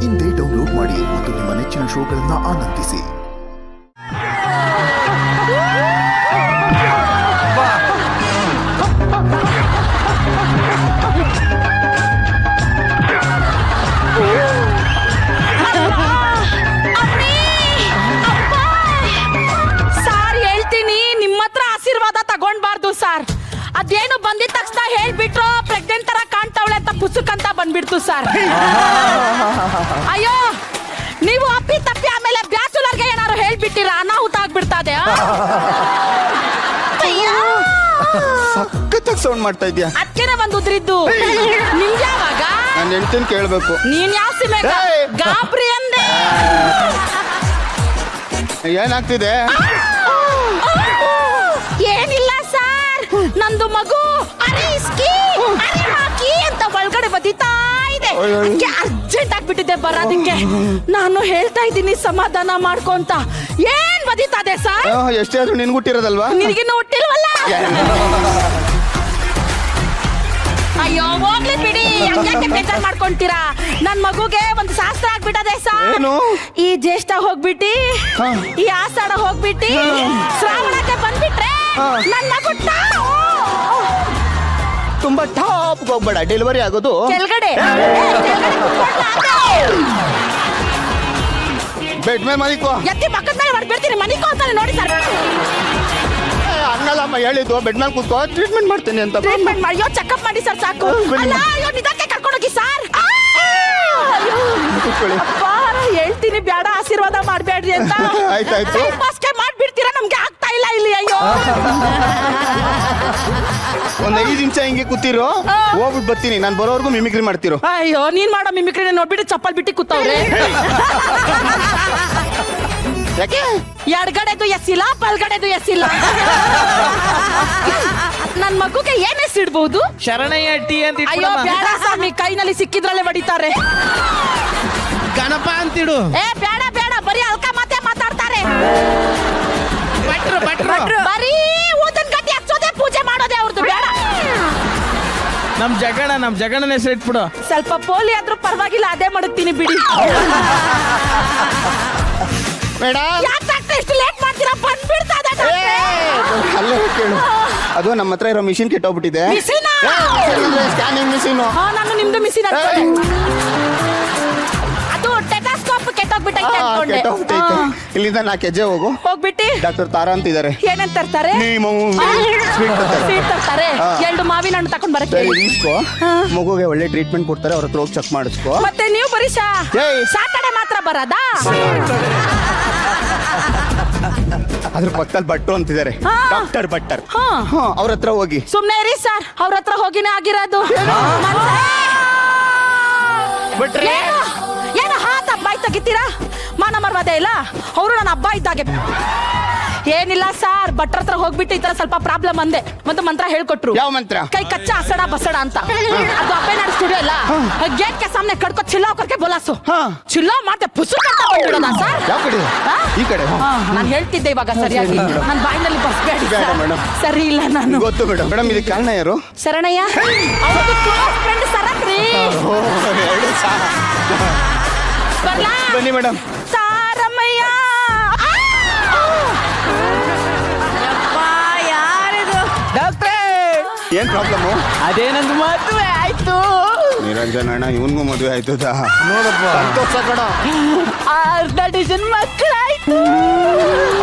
ಇಂದೇ ಡೌನ್ಲೋಡ್ ಮಾಡಿ ಮತ್ತು ನಿಮ್ಮ ನೆಚ್ಚಿನ ಶೋಗಳನ್ನು ಆನಂದಿಸಿ. ಸಾರ್ ಹೇಳ್ತೀನಿ, ನಿಮ್ಮ ಹತ್ರ ಆಶೀರ್ವಾದ ತಗೊಂಡ್ಬಾರ್ದು ಸಾರ್. ಅದೇನು ಬಂದಿದ ತಕ್ಷಣ ಹೇಳ್ಬಿಟ್ರು ಪ್ರೆಗ್ನೆಂಟ್ ತರ ಕಾಣ್ತಾವಳೆ ಅಂತ ಪುಸ್ತಕ ಅಂತ ಬಂದ್ಬಿಡ್ತು ಸರ್. ಅಯ್ಯೋ, ನೀವು ಅಪ್ಪಿ ತಪ್ಪಿ ಆಮೇಲೆ ಬ್ಯಾಚುಲರ್ಗೆ ಏನಾರು ಹೇಳ್ಬಿಟ್ಟಿರಾ, ಅನಾಹುತ ಆಗ್ಬಿಡ್ತದೆ. ಸಖತ್ತಾಗಿ ಸೌಂಡ್ ಮಾಡ್ತಾ ಇದ್ಯಾ. ಅದಕ್ಕೇನೆ ಬಂದು ಉದ್ರಿದ್ದು. ನಿಮ್ಗೆ ಯಾವಾಗ? ನಾನು ಹೇಳ್ತೀನಿ ಕೇಳ್ಬೇಕು. ನೀನ್ ಯಾವ ಸಿಮೆ ಗಾಬ್ರಿ ಅಂದೆ. ಏನಾಗ್ತಿದೆ? ಏನಿಲ್ಲ ಸರ್, ನಂದು ಮಗು ಅರಿಸ್ಕಿ ಅರಿಮಾಕಿ ಅಂತ ಒಳಗಡೆ ಬದಿತಾ ಇದೆ. ಅದಕ್ಕೆ ಅರ್ಜೆಂಟ್ ಆಗ್ಬಿಟ್ಟಿದೆ ಬರೋದಕ್ಕೆ. ನಾನು ಹೇಳ್ತಾ ಇದ್ದೀನಿ ಸಮಾಧಾನ ಮಾಡ್ಕೊಂತ. ಏನ್ ಬದಿತಾದೆ ಸರ್? ಎಷ್ಟೇ ಆದ್ರೂ ನಿನ್ಗೆ ಹುಟ್ಟಿರೋದಲ್ವಾ? ನಿನಗಿನ್ನು ಹುಟ್ಟಿಲ್ವಲ್ಲ? ಅಯ್ಯೋ ಹೋಗ್ಲಿ ಬಿಡಿ, ಹಂಗ್ಯಾಕೆ ಬೇಜಾರ್ ಮಾಡ್ಕೊಂತೀರಾ? ನನ್ ಮಗುಗೆ ಒಂದು ಶಾಸ್ತ್ರ ಆಗ್ಬಿಟ್ಟದೆ ಸರ್. ಈ ಜ್ಯೇಷ್ಠ ಹೋಗ್ಬಿಟ್ಟಿ, ಈ ಆಷಾಢ ಹೋಗ್ಬಿಟ್ಟಿ, ಶ್ರಾವಣಕ್ಕೆ ಬಂದ್ಬಿಟ್ರೆ ನನ್ ಮಗು ತುಂಬಾ ಟಾಪ್ ಹೋಗ್ಬೇಡ, ಡೆಲಿವರಿ ಆಗೋದು ಕೆಳಗಡೆ ಬೆಡ್ ಮೇಲೆ ಮನಿಕೋ. ಎತ್ತಿ ಪಕ್ಕದ ಮೇಲೆ ಹೊಡ್ಬಿಡ್ತೀನಿ, ಮನಿಕೋ ಅಂತಾನೆ ನೋಡಿ ಸರ್. ಹಂಗಲ್ಲಮ್ಮ ಹೇಳಿದ್ದು, ಬೆಡ್ ಮೇಲೆ ಕೂತ್ಕೋ, ಟ್ರೀಟ್ಮೆಂಟ್ ಮಾಡ್ತೇನೆ ಅಂತ. ಟ್ರೀಟ್ಮೆಂಟ್ ಮಾಡಿ, ಅಯ್ಯೋ ಚೆಕಪ್ ಮಾಡಿ ಸರ್ ಸಾಕು. ಅಲ್ಲ, ಅಯ್ಯೋ ನಿಧಾನಕ್ಕೆ ಕರ್ಕೊಂಡೋಗಿ ಸರ್. ಹೇಳ್ತೀನಿ ಬೇಡ, ಆಶೀರ್ವಾದ ಮಾಡ್ಬೇಡ್ರಿ ಅಂತ. ಆಯ್ತಾಯ್ತು, ಮಾಡ್ಬಿಡ್ತೀರಾ, ನಮ್ಗೆ ಆಗ್ತಾ ಇಲ್ಲ ಇಲ್ಲಿ. ಅಯ್ಯೋ, ಒಂದ್ 5 ನಿಮಿಷ ಹಿಂಗೆ ಕೂತಿರೋ, ಹೋಗ್ಬಿಟ್ಟು ಬರ್ತೀನಿ. ನಾನು ಬರೋವರೆಗೂ ಮಿಮಿಕ್ರಿ ಮಾಡ್ತಿರೋ. ಅಯ್ಯೋ, ನೀನ್ ಮಾಡೋ ಮಿಮಿಕ್ರಿ ನೋಡ್ಬಿಟ್ಟು ಚಪ್ಪಲ್ ಬಿಟ್ಟು ಕೂತವ್ರೆ. ಯಾಕೆ? ಎಡಗಡೆದು ಎಸ್ಸಿಲ್ಲ, ಬಲ್ಗಡೆದು ಎಸ್ಸಿಲ್ಲ. ನನ್ ಮಗುಗೆ ಏನ್ ಹೆಸರಿಡ್ಬಹುದು? ಶರಣಯ್ಯ ಟಿ ಅಂತ. ಅಯ್ಯೋ ಬೇಡ ಸ್ವಾಮಿ, ಕೈನಲ್ಲಿ ಸಿಕ್ಕಿದ್ರಲ್ಲೇ ಹೊಡಿತಾರೆ. ಗಣಪ ಅಂತಿಡು. ಏ ಬೇಡ ಬೇಡ, ಬರೀ ಅಲ್ಕ ಮಾತೆ ಮಾತಾಡ್ತಾರೆ. ಭಟ್ರು ಬರೀ ಊದನ್ ಗಡ್ಡಿ ಹಚ್ಚೋದೆ, ಪೂಜೆ ಮಾಡೋದೆ ಅವ್ರದ್ದು. ಬೇಡ, ನಮ್ ಜಗಣ್ಣನ ಹೆಸರು ಇಟ್ಬಿಡು. ಸ್ವಲ್ಪ ಪೋಲಿ ಆದ್ರೂ ಪರವಾಗಿಲ್ಲ, ಅದೇ ಮಡಗ್ತೀನಿ ಬಿಡಿ. ಯಾಕೆ ಎಷ್ಟು ಲೇಟ್ ಮಾಡ್ತೀರಾ? ಬಂದ್ಬಿಡ್ತಾ ಇದೆ. ಅಲ್ಲೇ ಕೇಳು, ಅದು ನಮ್ಮ ಹತ್ರ ಇರೋ ಮಿಷಿನ್ ಕೆಟ್ಟೋಗ್ಬಿಟ್ಟಿದೆ. Scanning machine. ನಾನು ನಿಮ್ದು ಮಿಷಿನ್ ಅದು ಟೆಟಾಸ್ಕೋಪ್ ಕೆಟ್ಟೋಗ್ಬಿಟ್ಟೈತೆ ಅನ್ಕೊಂಡೆ. ಇಲ್ಲಿಂದ 4 ಹೆಜ್ಜೆ ಹೋಗು. ಹೋಗ್ಬಿಟ್ಟು ಡಾಕ್ಟರ್ ತಾರಾ ಅಂತಿದ್ದಾರೆ. ಏನೇನ್ ತರ್ತಾರೆ? ಸ್ವೀಟ್ ತರ್ತಾರೆ. 2 ಮಾವಿನ ಹಣ್ಣು ತಕೊಂಡ್ ಬರಕ್ಕೆ ಇಸ್ಕೋ. ಮಗುಗೆ ಒಳ್ಳೆ ಟ್ರೀಟ್ಮೆಂಟ್ ಕೊಡ್ತಾರೆ, ಅವ್ರ ಹತ್ರ ಹೋಗಿ ಚೆಕ್ ಮಾಡಿಸ್ಕೋ. ಮತ್ತೆ ನೀವು ಬರೀ ಸಾಟರ್ಡೆ ಮಾತ್ರ ಬರೋದಾ? ಅದ್ರ ಪಕ್ಕದಲ್ಲಿ ಭಟ್ರು ಅಂತಿದ್ದಾರೆ, ಡಾಕ್ಟರ್ ಭಟ್ಟರ್. ಅವ್ರ ಹತ್ರ ಹೋಗಿ. ಸುಮ್ನೆ ಇರಿ ಸರ್, ಅವ್ರ ಹತ್ರ ಹೋಗಿನೇ ಆಗಿರೋದು. ಏನು ಹಾತ್ ಹಬ್ಬ ತೆಗಿತೀರಾ? ಮಾನ ಮರ್ವಾದೆ ಇಲ್ಲ. ಅವರು ನನ್ನ ಹಬ್ಬ ಇದ್ದಾಗೆ. ಏನಿಲ್ಲ ಸರ್, ಭಟ್ರ ಹತ್ರ ಹೋಗ್ಬಿಟ್ಟು ಈ ತರ ಸ್ವಲ್ಪ ಪ್ರಾಬ್ಲಮ್ ಅಂದೆ, ಮತ್ತೆ ಮಂತ್ರ ಹೇಳ್ಕೊಟ್ರು. ಯಾವ ಮಂತ್ರ? ಕೈ ಕಚ್ಚ ಹಸಡ ಬಸಡ ಅಂತ. ಅದು ಅಪ್ಪೇನಾಡು ಸ್ಟುಡಿಯೋ ಇಲ್ಲ, ಗೇಟ್ ಕೆ ಸಾಮನೆ ಕಡ್ಕೊ ಚಿಲ್ಲಾವ್ ಕರ್ಕೆ ಬೋಲಾಸು. ಚಿಲ್ಲಾವ್ ಮಾಡ್ತೆ ಪುಸು ಕರ್ತಾ ಬಂದ್ಬಿಡೋಣ ಸರ್. ಯಾವ ಕಡೆ? ಈ ಕಡೆ. ನಾನು ಹೇಳ್ತಿದ್ದೆ ಇವಾಗ ಸರಿಯಾಗಿ, ನನ್ನ ಬಾಯಿನಲ್ಲಿ ಬಸ್ಬೇಡಿ ಸರಿ ಇಲ್ಲ. ನಾನು ಗೊತ್ತು ಮೇಡಮ್. ಮೇಡಮ್ ಇದಕ್ಕೆ ಕಾರಣ ಯಾರು? ಶರಣಯ್ಯ, ಅವ್ರದ್ದು ಕ್ಲೋಸ್ ಫ್ರೆಂಡ್ ಸರಕ್ರಿ. ಬನ್ನಿ ಮೇಡಮ್. ಸಾರಮ್ಮಯ್ಯ. ಯಾರಿದು? ಡಾಕ್ಟ್ರೇ, ಏನ್ ಪ್ರಾಬ್ಲಮ್? ಅದೇ ನಂದು ಮದುವೆ ಆಯ್ತು. ನಿರಂಜನ್ ಅಣ್ಣ, ಇವನ್ಗೂ ಮದುವೆ ಆಯ್ತು. ನೋಡಪ್ಪ, ಸಂತೋಷ ಕಣ. 1/2 ಡಜನ್ ಮಕ್ಕಳಾಯ್ತು.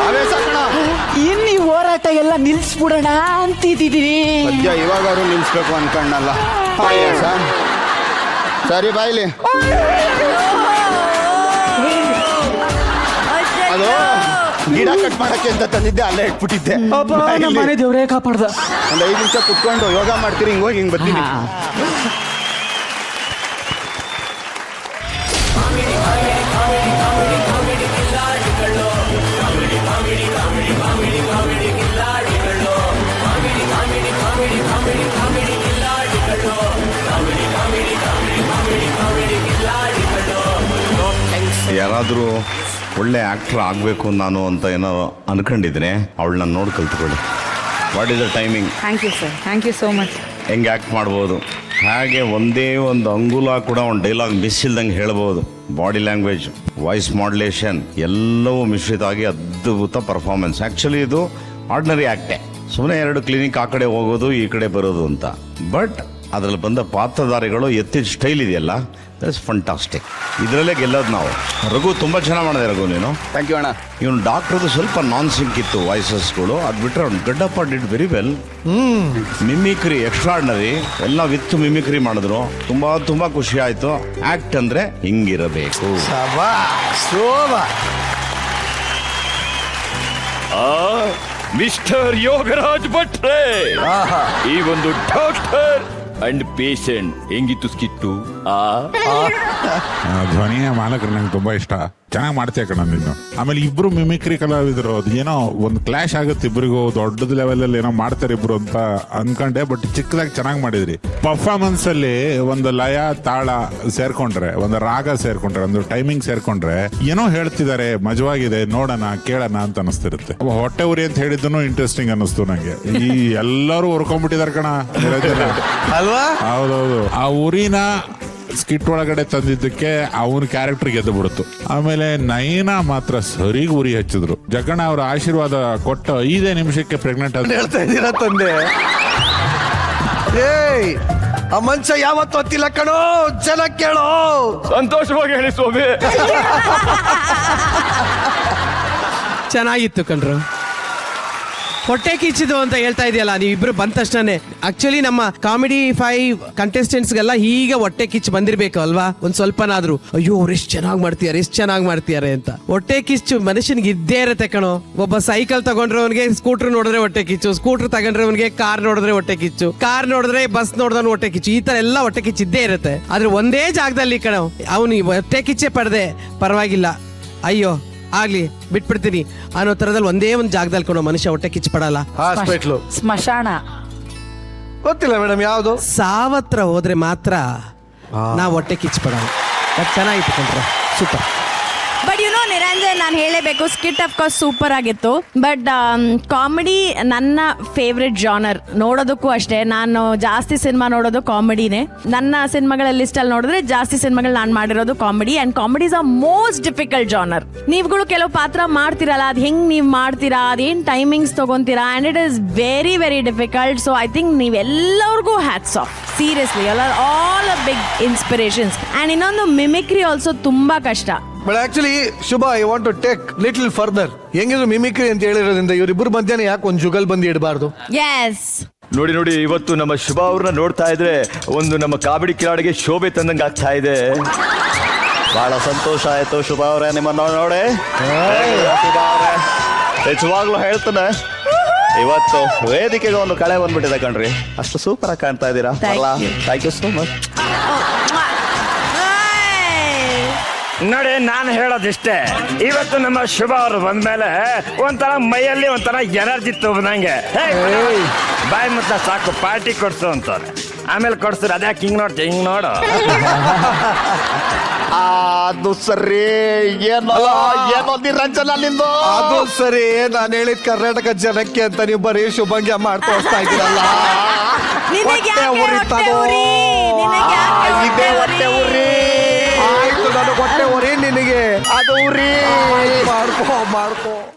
ಆವೇಶ ಕಣ. ಇನ್ನು ಹೋರಾಟ ಎಲ್ಲ ನಿಲ್ಸ್ಬಿಡೋಣ ಅಂತಿದ್ದೀನಿ. ಸದ್ಯ ಇವಾಗಾದ್ರು ನಿಲ್ಸ್ಬೇಕು ಅನ್ಕಣ್ಣಲ್ಲ. ಸರಿ ಬಾಯ್ಲಿ. ಅದು ಗಿಡ ಕಟ್ ಮಾಡಕ್ಕೆ ಅಂತ ತಂದಿದ್ದೆ, ಅಲ್ಲೇ ಇಟ್ಬಿಟ್ಟಿದ್ದೆ. ನಮ್ಮ ಮನೆ ದೇವ್ರೇ ಕಾಪಾಡ್ದ. ಒಂದು 5 ನಿಮಿಷ ಕುತ್ಕೊಂಡು ಯೋಗ ಮಾಡ್ತೀರಿ, ಹಿಂಗ್ ಹೋಗಿ ಹಿಂಗ್ ಬರ್ತೀನಿ. ಯಾರಾದರೂ ಒಳ್ಳೆ ಆ್ಯಕ್ಟ್ರ್ ಆಗಬೇಕು ನಾನು ಅಂತ ಏನಾರು ಅನ್ಕೊಂಡಿದ್ರೆ ಅವಳನ್ನ ನೋಡಿ ಕಲ್ತ್ಕೊಳ್ಳಿ. What is the timing? Thank you sir, thank you so much. ಹೆಂಗೆ ಆ್ಯಕ್ಟ್ ಮಾಡ್ಬೋದು, ಹಾಗೆ ಒಂದೇ ಒಂದು ಅಂಗುಲ ಕೂಡ ಒಂದು ಡೈಲಾಗ್ ಮಿಸ್ ಇಲ್ದಂಗೆ ಹೇಳ್ಬೋದು. ಬಾಡಿ ಲ್ಯಾಂಗ್ವೇಜ್, ವಾಯ್ಸ್ ಮಾಡ್ಯುಲೇಷನ್ ಎಲ್ಲವೂ ಮಿಶ್ರಿತ ಆಗಿ ಅದ್ಭುತ ಪರ್ಫಾರ್ಮೆನ್ಸ್. ಆ್ಯಕ್ಚುಲಿ ಇದು ಆರ್ಡಿನರಿ ಆ್ಯಕ್ಟೇ, ಸುಮ್ಮನೆ 2 ಕ್ಲಿನಿಕ್ ಆ ಕಡೆ ಹೋಗೋದು ಈ ಕಡೆ ಬರೋದು ಅಂತ. ಬಟ್ ಅದರಲ್ಲಿ ಬಂದ ಪಾತ್ರಧಾರಿಗಳು ಎತ್ತಿದ ಸ್ಟೈಲ್ ಇದೆಯಲ್ಲ, ದಟ್ಸ್ ಫಂಟಾಸ್ಟಿಕ್. ಇದರಲ್ಲೇ ಗೆಲ್ಲೋದು ನಾವು. ರಘು ತುಂಬ ಚೆನ್ನಾಗಿ ಮಾಡಿದೆ ರಘು ನೀನು. ಥ್ಯಾಂಕ್ ಯು ಅಣ್ಣ. ಇವನು ಡಾಕ್ಟ್ರದ್ದು ಸ್ವಲ್ಪ ನಾನ್ ಸಿಂಕ್ ಇತ್ತು ವಾಯ್ಸಸ್ಗಳು, ಅದು ಬಿಟ್ಟರೆ ಅವ್ನು Gaddappa did very well. Mimicry extraordinary, ಎಲ್ಲ ವಿತ್ ಮಿಮಿಕ್ರಿ ಮಾಡಿದ್ರು. ತುಂಬ ಖುಷಿ ಆಯಿತು. ಆ್ಯಕ್ಟ್ ಅಂದರೆ ಹಿಂಗಿರಬೇಕು. ಮಿಸ್ಟರ್ ಯೋಗರಾಜ್ ಭಟ್ರೆ, ಈ ಒಂದು ಡಾಕ್ಟರ್ ಅಂಡ್ ಪೇಷಂಟ್ ಹೆಂಗಿತ್ತು ಸ್ಕಿಟ್ಟು? ಧ್ವನಿಯ ಮಾಲಕರು ನಂಗೆ ತುಂಬಾ ಇಷ್ಟ. ಚೆನ್ನಾಗಿ ಮಾಡ್ತೀಯ ಕಣ ನೀನು. ಆಮೇಲೆ ಇಬ್ರು ಮಿಮಿಕ್ರಿ ಕಲಾವಿದರು, ಅದು ಏನೋ ಒಂದು ಕ್ಲಾಶ್ ಆಗುತ್ತೆ ಇಬ್ಬರಿಗೂ, ದೊಡ್ಡದ ಲೆವೆಲ್ ಅಲ್ಲಿ ಏನೋ ಮಾಡ್ತಾರೆ ಇಬ್ರು ಅಂತ ಅನ್ಕೊಂಡೆ. ಬಟ್ ಚಿಕ್ಕದಾಗಿ ಚೆನ್ನಾಗಿ ಮಾಡಿದ್ರಿ. ಪರ್ಫಾರ್ಮೆನ್ಸ್ ಅಲ್ಲಿ ಒಂದು ಲಯ ತಾಳ ಸೇರ್ಕೊಂಡ್ರೆ, ಒಂದು ರಾಗ ಸೇರ್ಕೊಂಡ್ರೆ, ಒಂದು ಟೈಮಿಂಗ್ ಸೇರ್ಕೊಂಡ್ರೆ ಏನೋ ಹೇಳ್ತಿದ್ದಾರೆ, ಮಜವಾಗಿದೆ, ನೋಡೋಣ ಕೇಳೋಣ ಅಂತ ಅನಿಸ್ತಿರುತ್ತೆ. ಹೊಟ್ಟೆ ಉರಿ ಅಂತ ಹೇಳಿದ್ದನು ಇಂಟ್ರೆಸ್ಟಿಂಗ್ ಅನ್ನಿಸ್ತು ನಂಗೆ. ಈ ಎಲ್ಲರೂ ಹುರ್ಕೊಂಡ್ಬಿಟ್ಟಿದಾರೆ ಕಣ ಅಲ್ವಾ? ಹೌದೌದು. ಆ ಉರಿನ ಸ್ಕಿಟ್ ಒಳಗಡೆ ತಂದಿದ್ದಕ್ಕೆ ಅವನ ಕ್ಯಾರೆಕ್ಟರ್ ಗೆದ್ದು ಬಿಡುತ್ತು. ಆಮೇಲೆ ನಯನ ಮಾತ್ರ ಸರಿಗೆ ಉರಿ ಹಚ್ಚಿದ್ರು. ಜಗಣ್ಣ ಅವರ ಆಶೀರ್ವಾದ ಕೊಟ್ಟ 5 ನಿಮಿಷಕ್ಕೆ ಪ್ರೆಗ್ನೆಂಟ್ ಅಂತ ಹೇಳ್ತಾ ಇದ್ದೀರಾ ತಂದೆ? ಏಯ್, ಆ ಮನುಷ್ಯ ಯಾವತ್ತು ಹೊತ್ತಿಲ್ಲ ಕಣೋ, ಜನ ಕೇಳೋ. ಸಂತೋಷವಾಗಿ ಹೇಳಿ ಸ್ವಾಮಿ. ಚೆನ್ನಾಗಿತ್ತು ಕಣ್ರು. ಹೊಟ್ಟೆ ಕಿಚ್ಚಿದು ಅಂತ ಹೇಳ್ತಾ ಇದೆಯಲ್ಲ ನೀವಿಬ್ರು ಬಂದ ತಕ್ಷಣ. ಆಕ್ಚುಲಿ ನಮ್ಮ ಕಾಮಿಡಿ 5 ಕಂಟೆಸ್ಟೆಂಟ್ಸ್ಗೆಲ್ಲ ಹೀಗೆ ಹೊಟ್ಟೆ ಕಿಚ್ಚು ಬಂದಿರ್ಬೇಕು ಅಲ್ವಾ, ಒಂದ್ ಸ್ವಲ್ಪನಾದ್ರೂ. ಅಯ್ಯೋ ಅವ್ರು ಎಷ್ಟು ಚೆನ್ನಾಗಿ ಮಾಡ್ತಿದ್ದಾರೆ ಅಂತ. ಹೊಟ್ಟೆ ಕಿಚ್ಚು ಮನುಷ್ಯನಿಗೆ ಇದ್ದೇ ಇರತ್ತೆ ಕಣೋ. ಒಬ್ಬ ಸೈಕಲ್ ತಗೊಂಡ್ರವನಿಗೆ ಸ್ಕೂಟರ್ ನೋಡಿದ್ರೆ ಹೊಟ್ಟೆ ಕಿಚ್ಚು, ಸ್ಕೂಟರ್ ತಗೊಂಡ್ರವನಿಗೆ ಕಾರ್ ನೋಡಿದ್ರೆ ಹೊಟ್ಟೆ ಕಿಚ್ಚು, ಕಾರ್ ನೋಡಿದ್ರೆ ಬಸ್ ನೋಡಿದ್ರೆ ಹೊಟ್ಟೆ ಕಿಚ್ಚು. ಈ ತರ ಎಲ್ಲ ಹೊಟ್ಟೆ ಕಿಚ್ಚು ಇದ್ದೇ ಇರುತ್ತೆ. ಆದ್ರೆ ಒಂದೇ ಜಾಗದಲ್ಲಿ ಕಣೋ ಅವನು ಹೊಟ್ಟೆ ಕಿಚ್ಚೆ ಪಡೆದೆ ಪರವಾಗಿಲ್ಲ, ಅಯ್ಯೋ ಆಗ್ಲಿ ಬಿಟ್ಬಿಡ್ತೀನಿ ಅನ್ನೋ ತರದಲ್ಲಿ ಒಂದೇ ಒಂದು ಜಾಗದಲ್ಲಿ ಕೊಡೋ ಮನುಷ್ಯ ಹೊಟ್ಟೆ ಕಿಚ್ಚು ಪಡಲ್ಲ. ಹಾಸ್ಪಿಟ್ಲು ಸ್ಮಶಾನ ಗೊತ್ತಿಲ್ಲ ಮೇಡಮ್ ಯಾವ್ದು. ಸಾವತ್ರ ಹೋದ್ರೆ ಮಾತ್ರ ನಾವು ಹೊಟ್ಟೆ ಕಿಚ್ಚು ಪಡಲ್ಲ. ಅದು ಚೆನ್ನಾಗಿತ್ತು ಕಂಡ್ರೆ, ಸೂಪರ್. ಬಟ್ ನಿರಂಜನ್, ನಾನು ಹೇಳಬೇಕು, ಸ್ಕಿಟ್ ಆಫ್ ಕೋರ್ಸ್ ಸೂಪರ್ ಆಗಿತ್ತು. ಬಟ್ ಕಾಮಿಡಿ ನನ್ನ ಫೇವ್ರೆಟ್ ಜಾನರ್. ನೋಡೋದಕ್ಕೂ ಅಷ್ಟೇ, ನಾನು ಜಾಸ್ತಿ ಸಿನಿಮಾ ನೋಡೋದು ಕಾಮಿಡಿನೇ. ನನ್ನ ಸಿನಿಮಾಗಳ ಲಿಸ್ಟಲ್ಲಿ ನೋಡಿದ್ರೆ ಜಾಸ್ತಿ ಸಿನಿಮಾಗಳು ನಾನು ಮಾಡಿರೋದು comedy. And comedy is a most difficult genre. ನೀವುಗಳು ಕೆಲವು ಪಾತ್ರ ಮಾಡ್ತಿರಲ್ಲ, ಅದು ಹೆಂಗೆ ನೀವು ಮಾಡ್ತೀರಾ, ಅದೇನು ಟೈಮಿಂಗ್ಸ್ ತೊಗೊತೀರಾ, and it is very very difficult. So I think ನೀವೆಲ್ಲರಿಗೂ hats off, seriously. All a big inspirations. And ಇನ್ನೊಂದು ಮಿಮಿಕ್ರಿ ಆಲ್ಸೋ ತುಂಬ ಕಷ್ಟ. But actually Shubha, I want to take little further. ಹೆಂಗಿದ್ರು ಮಿಮಿಕ್ರಿ ಅಂತ ಹೇಳಿರೋದ್ರಿಂದ ಇವರಿಬ್ಬರು ಮಧ್ಯಾಹ್ನ ಯಾಕೆ ಒಂದು ಜುಗಲ್ ಬಂದು ಇಡಬಾರ್ದು? ಎಸ್, ನೋಡಿ ಇವತ್ತು ನಮ್ಮ ಶುಭ ಅವ್ರನ್ನ ನೋಡ್ತಾ ಇದ್ರೆ ಒಂದು ನಮ್ಮ ಕಾಮಿಡಿ ಕಿಲಾಡಿಗೆ ಶೋಭೆ ತಂದಂಗೆ ಆಗ್ತಾ ಇದೆ. ಬಹಳ ಸಂತೋಷ ಆಯ್ತು ಶುಭ ಅವರೇ ನಿಮ್ಮನ್ನ ನೋಡಿ. ಶುಭ ಅವರೇ ನಿಜವಾಗ್ಲೂ ಹೇಳ್ತಾನೆ, ಇವತ್ತು ವೇದಿಕೆಗೆ ಒಂದು ಕಳೆ ಬಂದ್ಬಿಟ್ಟಿದೆ ಕಣ್ರಿ. ಅಷ್ಟು ಸೂಪರ್ ಆಗಿ ಕಾಣ್ತಾ ಇದ್ದೀರಾ. Thank you so much. ನೋಡಿ, ನಾನು ಹೇಳೋದಿಷ್ಟೇ, ಇವತ್ತು ನಮ್ಮ ಶುಭ ಅವರು ಬಂದ್ಮೇಲೆ ಒಂಥರ ಮೈಯಲ್ಲಿ ಒಂಥರ ಎನರ್ಜಿ ತುಂಬಿದಂಗೆ. ಬಾಯ್ ಮುತ್ತ ಸಾಕು, ಪಾರ್ಟಿ ಕೊಡ್ಸು ಅಂತಾರೆ. ಆಮೇಲೆ ಕೊಡ್ಸ್ತಾರೆ, ಅದ್ಯಾಕೆ ಹಿಂಗ್ ನೋಡು. ಅದು ಸರಿ, ಏನೋ ನಿರಂಜನ ನಿಂದು. ಅದು ಸರಿ, ನಾನು ಹೇಳಿದ ಕರ್ನಾಟಕ ಜನಕ್ಕೆ ಅಂತ ನೀವು ಬರೀ ಶುಭಂಗ್ಯ ಮಾಡ್ತಾ ಹೋಗ್ತಾ ಇದ್ದೀರಲ್ಲ. ಹೊಟ್ಟೆ ಉರಿ. ಆಯ್ತು, ನಾನು ಹೊಟ್ಟೆ ಉರಿ ನಿನಗೆ. ಅದು ಉರಿ ಮಾಡ್ಕೋ